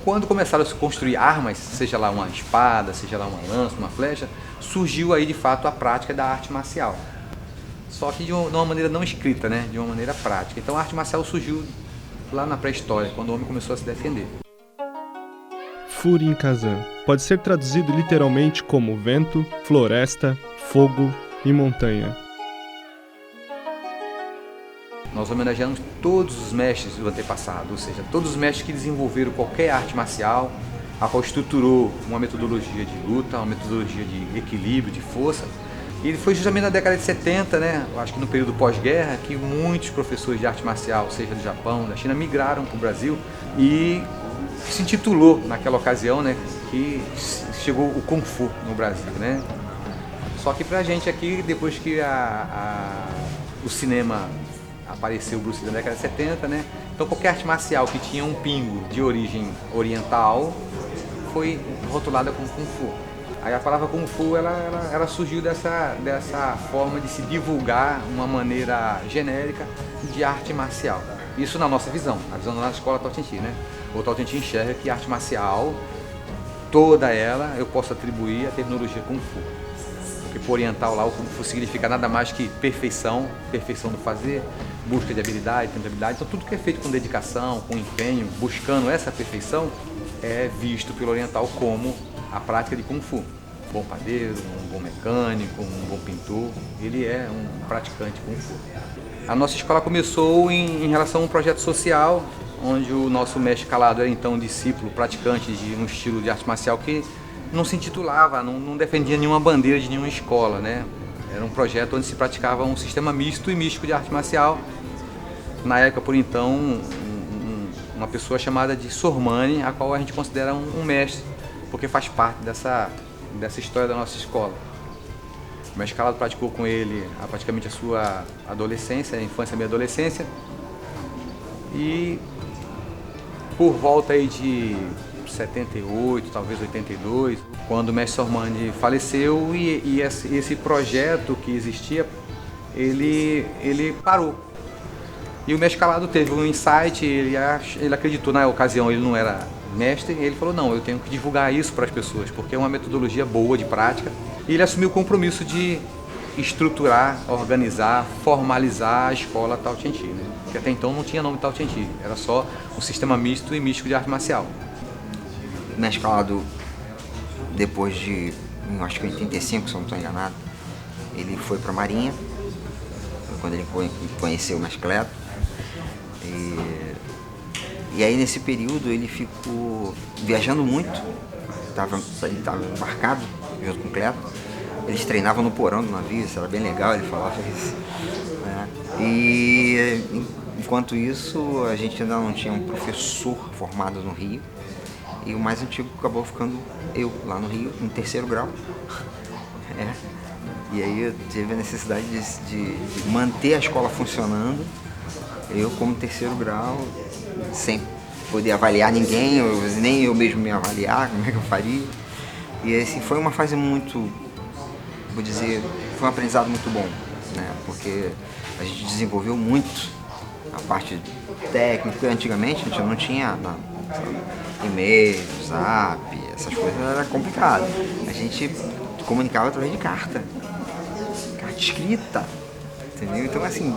Quando começaram a se construir armas, seja lá uma espada, seja lá uma lança, uma flecha, surgiu aí de fato a prática da arte marcial. Só que de uma maneira não escrita, né? De uma maneira prática. Então a arte marcial surgiu lá na pré-história, quando o homem começou a se defender. Furin Kazan pode ser traduzido literalmente como vento, floresta, fogo e montanha. Nós homenageamos todos os mestres do antepassado, ou seja, todos os mestres que desenvolveram qualquer arte marcial, a qual estruturou uma metodologia de luta, uma metodologia de equilíbrio, de força. E foi justamente na década de 70, né, eu acho que no período pós-guerra, que muitos professores de arte marcial, seja do Japão, da China, migraram para o Brasil e se intitulou naquela ocasião, né, que chegou o Kung Fu no Brasil, né. Só que pra gente aqui, depois que o cinema apareceu o Bruce Lee na década de 70, né? Então qualquer arte marcial que tinha um pingo de origem oriental foi rotulada como Kung Fu. Aí a palavra Kung Fu ela surgiu dessa forma de se divulgar uma maneira genérica de arte marcial. Isso na nossa visão, a visão da nossa escola Tao Te Ching, né? O Tao Te Ching enxerga que a arte marcial, toda ela, eu posso atribuir à tecnologia Kung Fu. Porque por oriental lá o Kung Fu significa nada mais que perfeição, perfeição do fazer, busca de habilidade, tentabilidade. Então tudo que é feito com dedicação, com empenho, buscando essa perfeição, é visto pelo oriental como a prática de Kung Fu. Um bom padeiro, um bom mecânico, um bom pintor, ele é um praticante Kung Fu. A nossa escola começou em relação a um projeto social, onde o nosso mestre Calado era então discípulo, praticante de um estilo de arte marcial que não se intitulava, não defendia nenhuma bandeira de nenhuma escola, né? Era um projeto onde se praticava um sistema misto e místico de arte marcial. Na época, por então, uma pessoa chamada de Sormani, a qual a gente considera um mestre, porque faz parte dessa história da nossa escola. O mestre Calado praticou com ele praticamente a sua adolescência, a infância e a adolescência. E por volta aí de 78, talvez 82, quando o mestre Sormani faleceu e esse projeto que existia, ele parou. E o mestre Calado teve um insight, ele acreditou, na ocasião ele não era mestre, e ele falou, não, eu tenho que divulgar isso para as pessoas, porque é uma metodologia boa de prática. E ele assumiu o compromisso de estruturar, organizar, formalizar a escola Tao Te Ching, né? Porque até então não tinha nome Tao Te Ching, era só um sistema misto e místico de arte marcial. O mestre Calado, depois de, acho que 85, se eu não estou enganado, ele foi para a Marinha, quando ele conheceu o mestre Cleto. E aí nesse período ele ficou viajando muito, ele estava embarcado junto com o Cleto. Eles treinavam no porão do navio, isso era bem legal, ele falava isso, né? E enquanto isso a gente ainda não tinha um professor formado no Rio. E o mais antigo acabou ficando eu, lá no Rio, no 3º grau. E aí eu tive a necessidade de manter a escola funcionando, eu como 3º grau, sem poder avaliar ninguém, nem eu mesmo me avaliar, como é que eu faria. E assim, foi uma fase muito, vou dizer, foi um aprendizado muito bom, né? Porque a gente desenvolveu muito a parte técnica. Antigamente a gente não tinha e-mail, zap, essas coisas, era complicado. A gente comunicava através de carta escrita, entendeu? Então assim,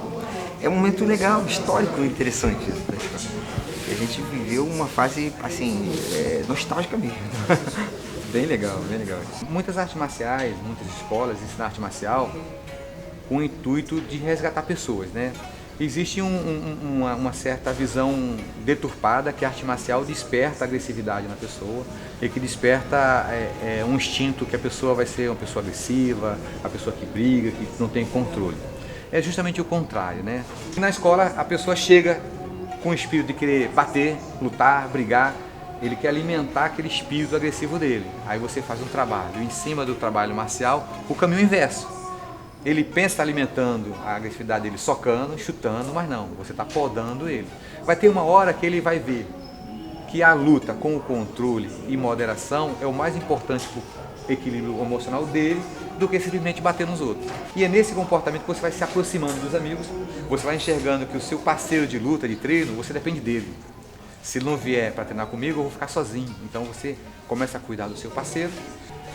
é um momento legal, histórico, interessante da escola. E a gente viveu uma fase assim, nostálgica mesmo. Bem legal, bem legal. Muitas artes marciais, muitas escolas ensinam arte marcial com o intuito de resgatar pessoas, né? Existe uma certa visão deturpada que a arte marcial desperta a agressividade na pessoa e que desperta um instinto que a pessoa vai ser uma pessoa agressiva, a pessoa que briga, que não tem controle. É justamente o contrário, né? Na escola a pessoa chega com o espírito de querer bater, lutar, brigar, ele quer alimentar aquele espírito agressivo dele. Aí você faz um trabalho, em cima do trabalho marcial, o caminho inverso. Ele pensa estar alimentando a agressividade dele socando, chutando, mas não, você está podando ele. Vai ter uma hora que ele vai ver que a luta com o controle e moderação é o mais importante para o equilíbrio emocional dele do que simplesmente bater nos outros. E é nesse comportamento que você vai se aproximando dos amigos, você vai enxergando que o seu parceiro de luta, de treino, você depende dele. Se ele não vier para treinar comigo, eu vou ficar sozinho. Então você começa a cuidar do seu parceiro,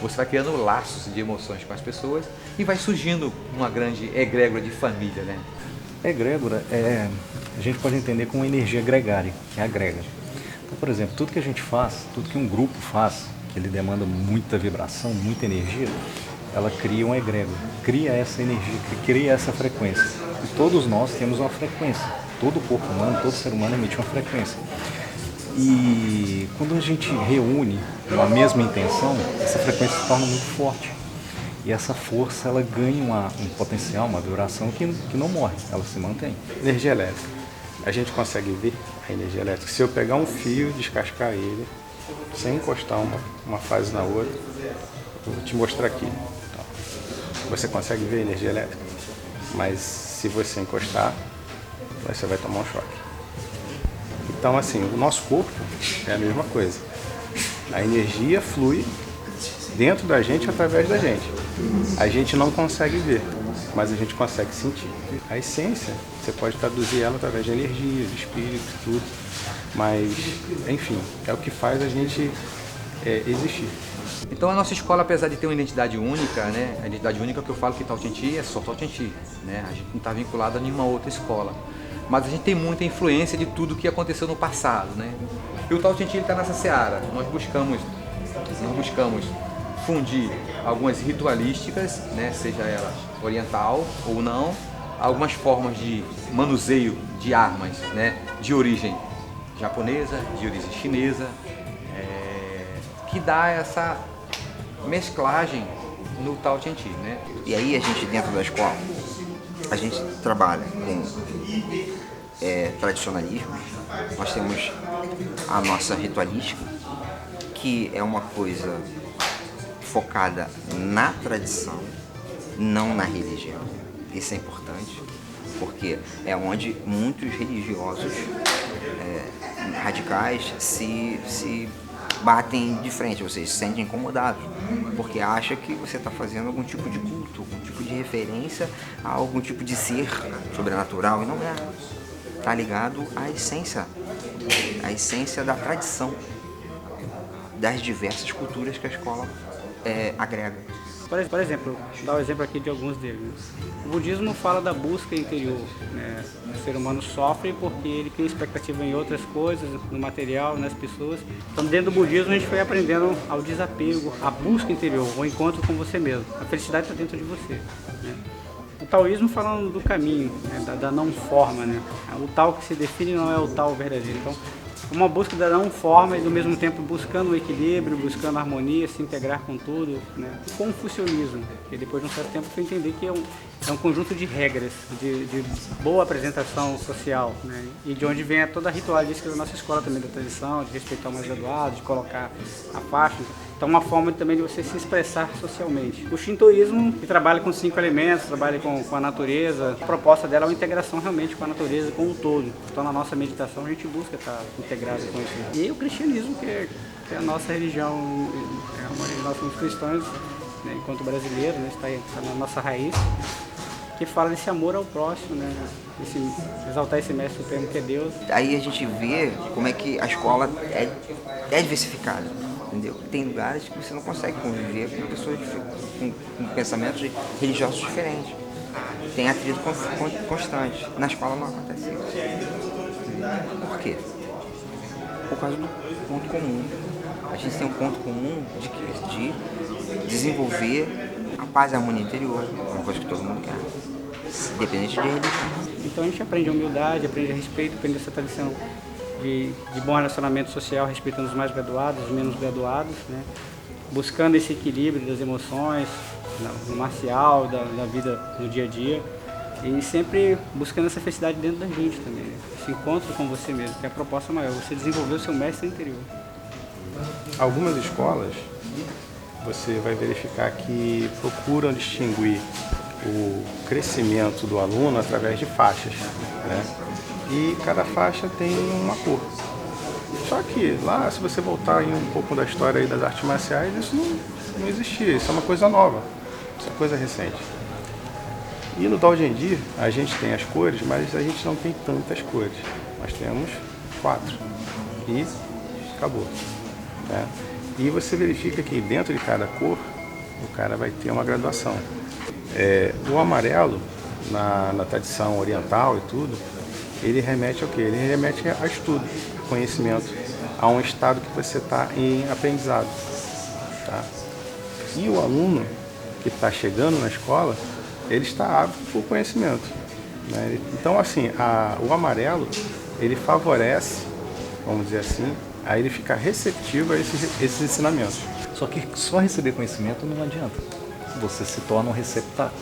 você vai criando laços de emoções com as pessoas e vai surgindo uma grande egrégora de família, né? Egrégora a gente pode entender como uma energia gregária, que agrega. Então, por exemplo, tudo que a gente faz, tudo que um grupo faz, que ele demanda muita vibração, muita energia, ela cria um egrégora, cria essa energia, cria essa frequência. E todos nós temos uma frequência. Todo corpo humano, todo ser humano emite uma frequência. E quando a gente reúne uma mesma intenção, essa frequência se torna muito forte. E essa força, ela ganha um potencial, uma vibração que não morre, ela se mantém. Energia elétrica. A gente consegue ver a energia elétrica. Se eu pegar um fio, descascar ele, sem encostar uma fase na outra, eu vou te mostrar aqui. Então, você consegue ver a energia elétrica, mas se você encostar, você vai tomar um choque. Então, assim, o nosso corpo é a mesma coisa. A energia flui dentro da gente através da gente. A gente não consegue ver, mas a gente consegue sentir. A essência, você pode traduzir ela através de energia, de espírito, tudo. Mas, enfim, é o que faz a gente existir. Então a nossa escola, apesar de ter uma identidade única, né? A identidade única que eu falo que Taotianti é só Taotianti, né? A gente não está vinculado a nenhuma outra escola. Mas a gente tem muita influência de tudo que aconteceu no passado, né? E o Taotianti está nessa seara. Nós buscamos fundir algumas ritualísticas, né? Seja ela oriental ou não, algumas formas de manuseio de armas, né? De origem japonesa, de origem chinesa, que dá essa mesclagem no Taotianti, né? E aí a gente, dentro da escola, a gente trabalha com tradicionalismo. Nós temos a nossa ritualística, que é uma coisa focada na tradição, não na religião. Isso é importante, porque é onde muitos religiosos radicais se batem de frente, ou seja, se sentem incomodados, porque acham que você está fazendo algum tipo de culto, algum tipo de referência a algum tipo de ser sobrenatural, e não é. Está ligado à essência da tradição, das diversas culturas que a escola agrega. Por exemplo, vou dar o exemplo aqui de alguns deles. O budismo fala da busca interior, né? O ser humano sofre porque ele tem expectativa em outras coisas, no material, nas pessoas. Então, dentro do budismo, a gente foi aprendendo ao desapego, à busca interior, ao encontro com você mesmo. A felicidade está dentro de você, né? O taoísmo falando do caminho, né? da não forma, né? O tal que se define não é o tal verdadeiro. Então, uma busca da não forma e, do mesmo tempo, buscando o equilíbrio, buscando a harmonia, se integrar com tudo, né? O confucionismo, que depois de um certo tempo foi entender que é um conjunto de regras, de boa apresentação social, né? E de onde vem toda a ritualística da nossa escola também, da tradição, de respeitar o mais graduado, de colocar a faixa. Então, uma forma também de você se expressar socialmente. O shintoísmo, que trabalha com 5 elementos, trabalha com a natureza, a proposta dela é uma integração realmente com a natureza como um todo. Então, na nossa meditação, a gente busca estar integrado com isso. E o cristianismo, que é a nossa religião, nós somos cristãos, né, enquanto brasileiros, né, está na nossa raiz, que fala desse amor ao próximo, né, exaltar esse mestre supremo que é Deus. Aí a gente vê como é que a escola é diversificada. Entendeu? Tem lugares que você não consegue conviver com pessoas com pensamentos religiosos diferentes. Tem atrito constante. Na escola não acontece isso. Por quê? Por causa do ponto comum. A gente tem um ponto comum de desenvolver a paz e a harmonia interior, uma coisa que todo mundo quer, independente de religião. Então a gente aprende a humildade, aprende a respeito, aprende essa tradição de bom relacionamento social, respeitando os mais graduados, os menos graduados, né? Buscando esse equilíbrio das emoções, no marcial, da vida no dia a dia, e sempre buscando essa felicidade dentro da gente também, né? Esse encontro com você mesmo, que é a proposta maior, você desenvolver o seu mestre interior. Algumas escolas, você vai verificar que procuram distinguir o crescimento do aluno através de faixas, né? E cada faixa tem uma cor. Só que lá, se você voltar em um pouco da história aí das artes marciais, isso não existia, isso é uma coisa nova, isso é uma coisa recente. E no Taojiandi, a gente tem as cores, mas a gente não tem tantas cores. Nós temos 4. e acabou. Né? E você verifica que dentro de cada cor, o cara vai ter uma graduação. O amarelo, na tradição oriental e tudo, ele remete ao quê? Ele remete a estudo, a conhecimento, a um estado que você está em aprendizado. Tá? E o aluno que está chegando na escola, ele está ávido por conhecimento. Né? Então, assim, o amarelo, ele favorece, vamos dizer assim, a ele ficar receptivo a esses ensinamentos. Só que só receber conhecimento não adianta. Você se torna um receptáculo.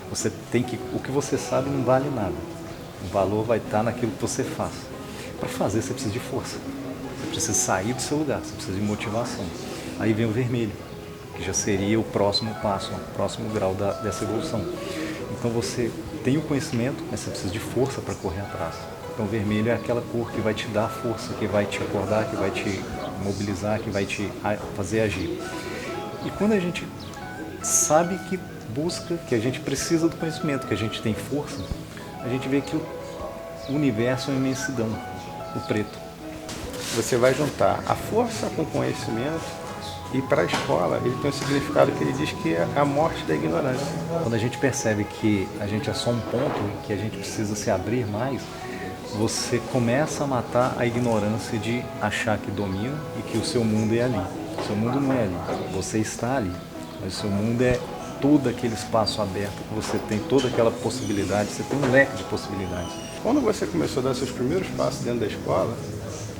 Você tem que, o que você sabe não vale nada. O valor vai estar naquilo que você faz. Para fazer, você precisa de força. Você precisa sair do seu lugar, você precisa de motivação. Aí vem o vermelho, que já seria o próximo passo, o próximo grau dessa evolução. Então você tem o conhecimento, mas você precisa de força para correr atrás. Então o vermelho é aquela cor que vai te dar força, que vai te acordar, que vai te mobilizar, que vai te fazer agir. E quando a gente sabe que busca, que a gente precisa do conhecimento, que a gente tem força, a gente vê que o universo é uma imensidão, o preto. Você vai juntar a força com o conhecimento e para a escola ele tem um significado que ele diz que é a morte da ignorância. Quando a gente percebe que a gente é só um ponto e que a gente precisa se abrir mais, você começa a matar a ignorância de achar que domina e que o seu mundo é ali. O seu mundo não é ali, você está ali, mas o seu mundo é todo aquele espaço aberto que você tem, toda aquela possibilidade, você tem um leque de possibilidades. Quando você começou a dar seus primeiros passos dentro da escola,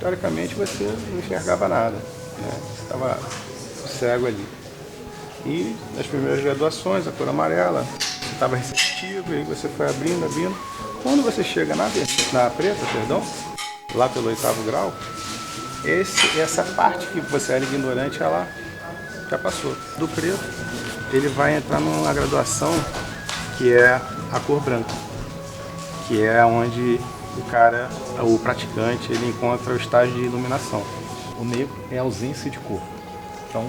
teoricamente você não enxergava nada, né? Você estava cego ali. E nas primeiras graduações, a cor amarela, você estava receptivo, e aí você foi abrindo. Quando você chega na preta, lá pelo 8º grau, essa parte que você era ignorante, ela já passou. Do preto, ele vai entrar numa graduação que é a cor branca, que é onde o praticante, ele encontra o estágio de iluminação. O negro é a ausência de cor. Então,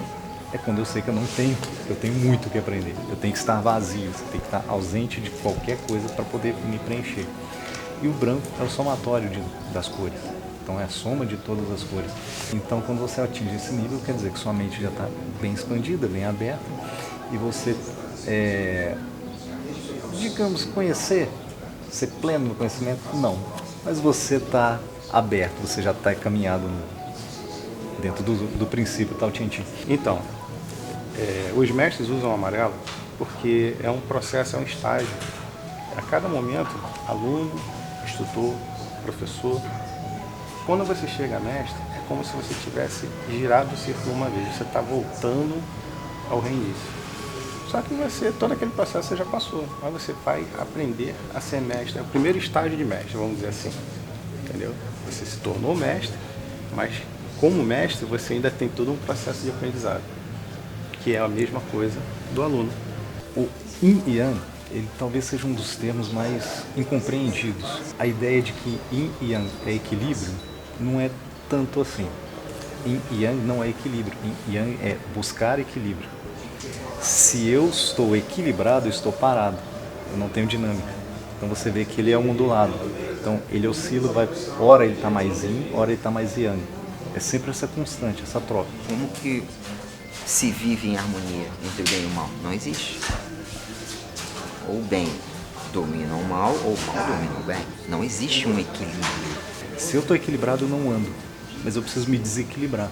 é quando eu sei que eu tenho muito o que aprender. Eu tenho que estar vazio, você tem que estar ausente de qualquer coisa para poder me preencher. E o branco é o somatório das cores. Então, é a soma de todas as cores. Então, quando você atinge esse nível, quer dizer que sua mente já está bem expandida, bem aberta, e você, digamos, ser pleno no conhecimento? Não. Mas você está aberto, você já está caminhado dentro do princípio Tao Te Ching. Então, os mestres usam o amarelo porque é um processo, é um estágio. A cada momento, aluno, instrutor, professor, quando você chega a mestre, é como se você tivesse girado o círculo uma vez, você está voltando ao reinício. Só que todo aquele processo você já passou, mas você vai aprender a ser mestre. É o primeiro estágio de mestre, vamos dizer assim, entendeu? Você se tornou mestre, mas como mestre você ainda tem todo um processo de aprendizado, que é a mesma coisa do aluno. O Yin e Yang, ele talvez seja um dos termos mais incompreendidos. A ideia de que Yin e Yang é equilíbrio não é tanto assim. Yin e Yang não é equilíbrio, Yin e Yang é buscar equilíbrio. Se eu estou equilibrado, eu estou parado, eu não tenho dinâmica. Então você vê que ele é um ondulado. Então ele oscila, ora ele está mais yin, ora ele está mais yang. É sempre essa constante, essa troca. Como que se vive em harmonia entre o bem e o mal? Não existe. Ou o bem domina o mal, ou o mal domina o bem. Não existe um equilíbrio. Se eu estou equilibrado, eu não ando, mas eu preciso me desequilibrar.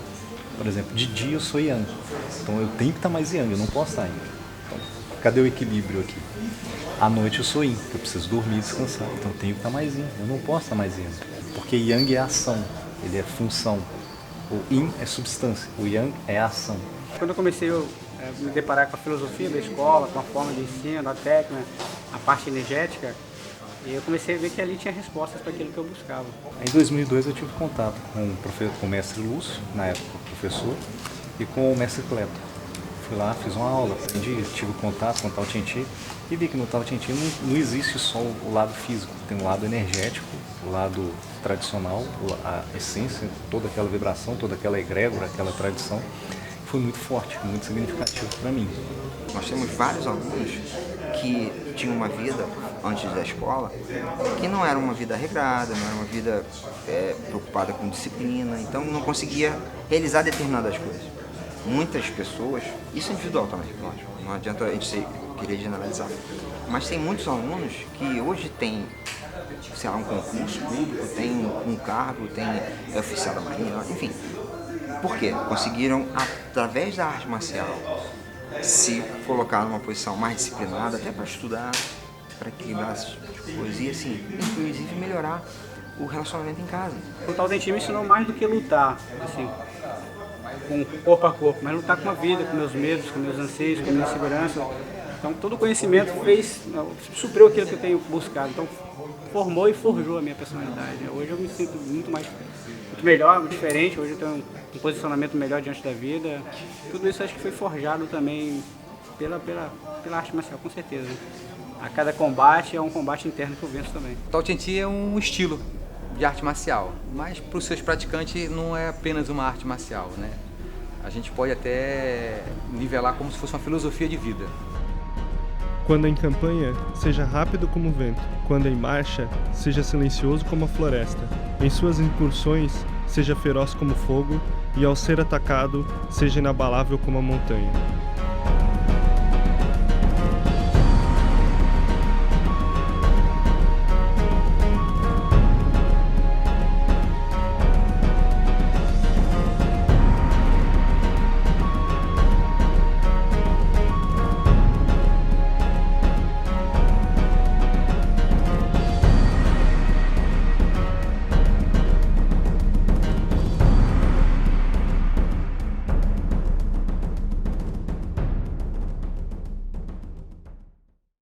Por exemplo, de dia eu sou yang, então eu tenho que estar mais yang, eu não posso estar yang. Então, cadê o equilíbrio aqui? À noite eu sou yin, eu preciso dormir e descansar, então eu tenho que estar mais yin, eu não posso estar mais yang. Porque yang é ação, ele é função. O yin é substância, o yang é ação. Quando eu comecei a me deparar com a filosofia da escola, com a forma de ensino, a técnica, a parte energética, eu comecei a ver que ali tinha respostas para aquilo que eu buscava. Em 2002 eu tive contato com o mestre Lúcio, na época professor, e com o mestre Cleto. Fui lá, fiz uma aula, aprendi, tive contato com o Tao Te Ching e vi que no Tao Te Ching não existe só o lado físico, tem um lado energético, o lado tradicional, a essência, toda aquela vibração, toda aquela egrégora, aquela tradição, foi muito forte, muito significativo para mim. Nós temos vários alunos que tinham uma vida antes da escola que não era uma vida regrada, não era uma vida preocupada com disciplina, então não conseguia realizar determinadas coisas. Muitas pessoas, isso é individual também, lógico, não adianta a gente querer generalizar, mas tem muitos alunos que hoje têm, sei lá, um concurso público, tem um cargo, é oficial da Marinha, enfim. Por quê? Conseguiram, através da arte marcial, se colocar numa posição mais disciplinada, até para estudar, para equilibrar as coisas e, assim, inclusive melhorar o relacionamento em casa. O Tao Te Ching me ensinou mais do que lutar, assim, com corpo a corpo, mas lutar com a vida, com meus medos, com meus anseios, com a minha insegurança. Então, todo o conhecimento supriu aquilo que eu tenho buscado. Então, formou e forjou a minha personalidade. Hoje eu me sinto muito melhor, muito diferente. Hoje eu tenho um posicionamento melhor diante da vida. Tudo isso acho que foi forjado também pela arte marcial, com certeza. A cada combate é um combate interno que eu venço também. O Tao Te Ching é um estilo de arte marcial, mas para os seus praticantes não é apenas uma arte marcial, né? A gente pode até nivelar como se fosse uma filosofia de vida. Quando em campanha, seja rápido como o vento. Quando em marcha, seja silencioso como a floresta. Em suas incursões, seja feroz como o fogo. E ao ser atacado, seja inabalável como a montanha.